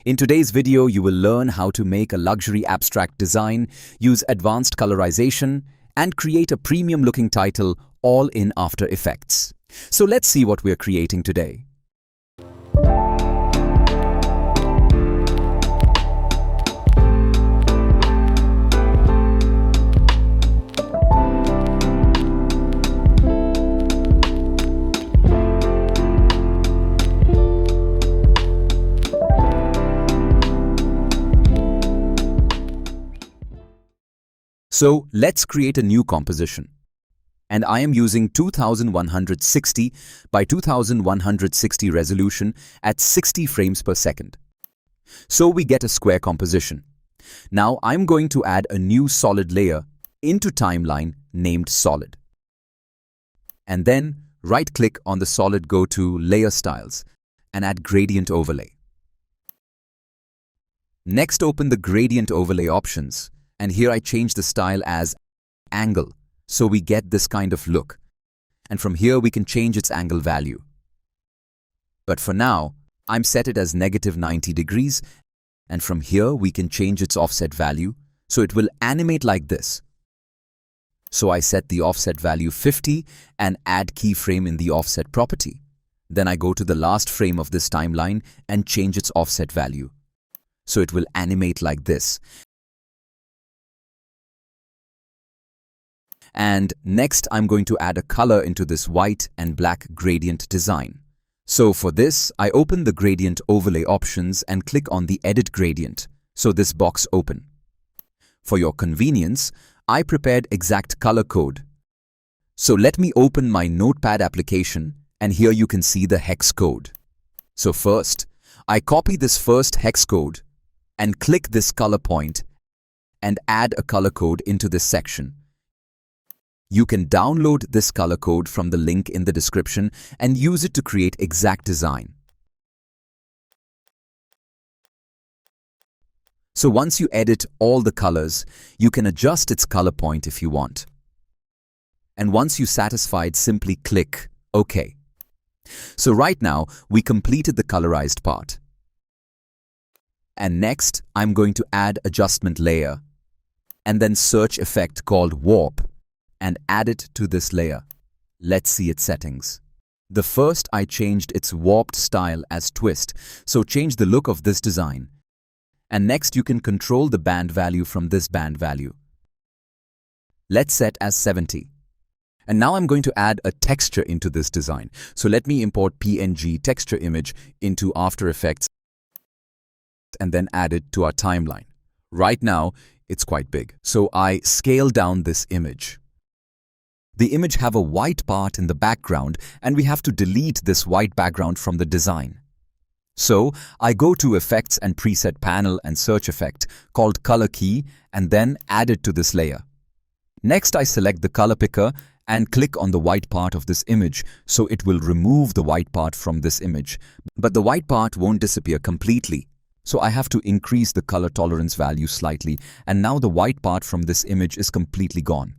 In today's video, you will learn how to make a luxury abstract design, use advanced colorization, and create a premium-looking title all in After Effects. So let's see what we're creating today. So let's create a new composition. And I am using 2160 by 2160 resolution at 60 frames per second. So we get a square composition. Now I'm going to add a new solid layer into timeline named Solid. And then right-click on the solid, go to Layer Styles and add Gradient Overlay. Next, open the Gradient Overlay options. And here I change the style as angle, so we get this kind of look. And from here we can change its angle value. But for now, I'm set it as -90 degrees, and from here we can change its offset value, so it will animate like this. So I set the offset value 50 and add keyframe in the offset property. Then I go to the last frame of this timeline and change its offset value. So it will animate like this. And next, I'm going to add a color into this white and black gradient design. So for this, I open the Gradient Overlay options and click on the Edit Gradient, so this box open. For your convenience, I prepared exact color code. So let me open my Notepad application, and here you can see the hex code. So first, I copy this first hex code and click this color point and add a color code into this section. You can download this color code from the link in the description and use it to create exact design. So once you edit all the colors, you can adjust its color point if you want. And once you're satisfied, simply click OK. So right now, we completed the colorized part. And next, I'm going to add adjustment layer and then search effect called Warp and add it to this layer. Let's see its settings. The first, I changed its warped style as twist, so change the look of this design. And next, you can control the band value from this band value. Let's set as 70. And now I'm going to add a texture into this design. So let me import PNG texture image into After Effects and then add it to our timeline. Right now, it's quite big, so I scale down this image. The image have a white part in the background, and we have to delete this white background from the design. So I go to Effects and Preset panel and search effect called Color Key and then add it to this layer. Next, I select the color picker and click on the white part of this image, so it will remove the white part from this image. But the white part won't disappear completely. So I have to increase the color tolerance value slightly, and now the white part from this image is completely gone.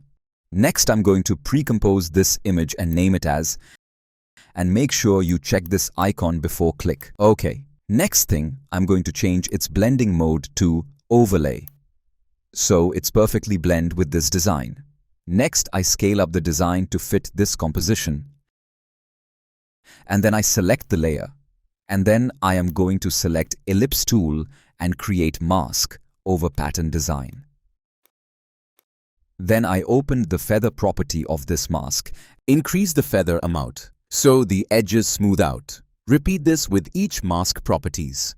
Next, I'm going to pre-compose this image and name it as, and make sure you check this icon before click. OK. Next thing, I'm going to change its blending mode to Overlay, so it's perfectly blend with this design. Next, I scale up the design to fit this composition. And then I select the layer. And then I am going to select Ellipse tool and create mask over pattern design. Then I opened the feather property of this mask. Increase the feather amount so the edges smooth out. Repeat this with each mask properties.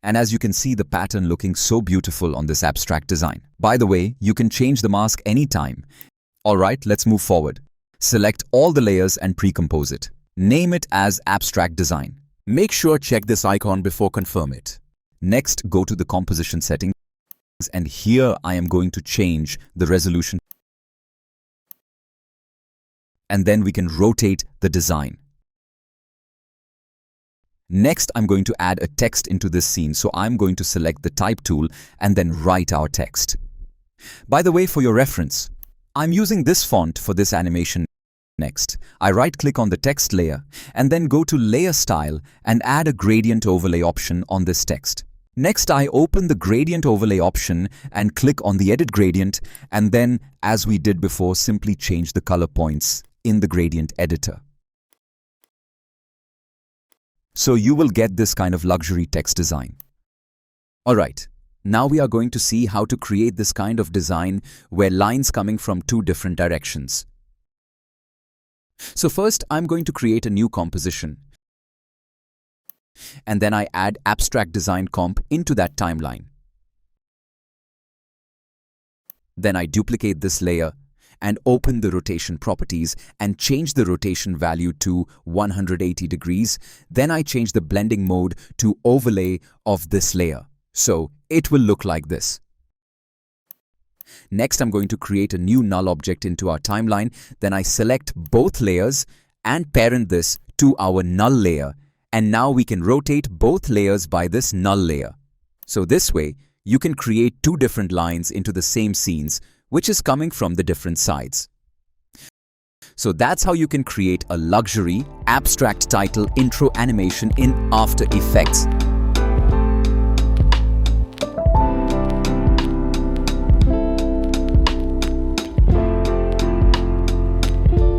And as you can see, the pattern looking so beautiful on this abstract design. By the way, you can change the mask anytime. Alright, let's move forward. Select all the layers and pre-compose it. Name it as Abstract Design. Make sure check this icon before confirm it. Next, go to the composition settings. And here I am going to change the resolution. And then we can rotate the design. Next, I'm going to add a text into this scene, so I'm going to select the Type tool and then write our text. By the way, for your reference, I'm using this font for this animation. Next, I right-click on the text layer and then go to Layer Style and add a Gradient Overlay option on this text. Next, I open the gradient overlay option and click on the edit gradient, and then, as we did before, simply change the color points in the gradient editor. So you will get this kind of luxury text design. Alright, now we are going to see how to create this kind of design where lines coming from two different directions. So first, I'm going to create a new composition. And then I add abstract design comp into that timeline. Then I duplicate this layer and open the rotation properties and change the rotation value to 180 degrees. Then I change the blending mode to overlay of this layer. So it will look like this. Next, I'm going to create a new null object into our timeline. Then I select both layers and parent this to our null layer. And now we can rotate both layers by this null layer. So this way, you can create two different lines into the same scenes, which is coming from the different sides. So that's how you can create a luxury, abstract title intro animation in After Effects.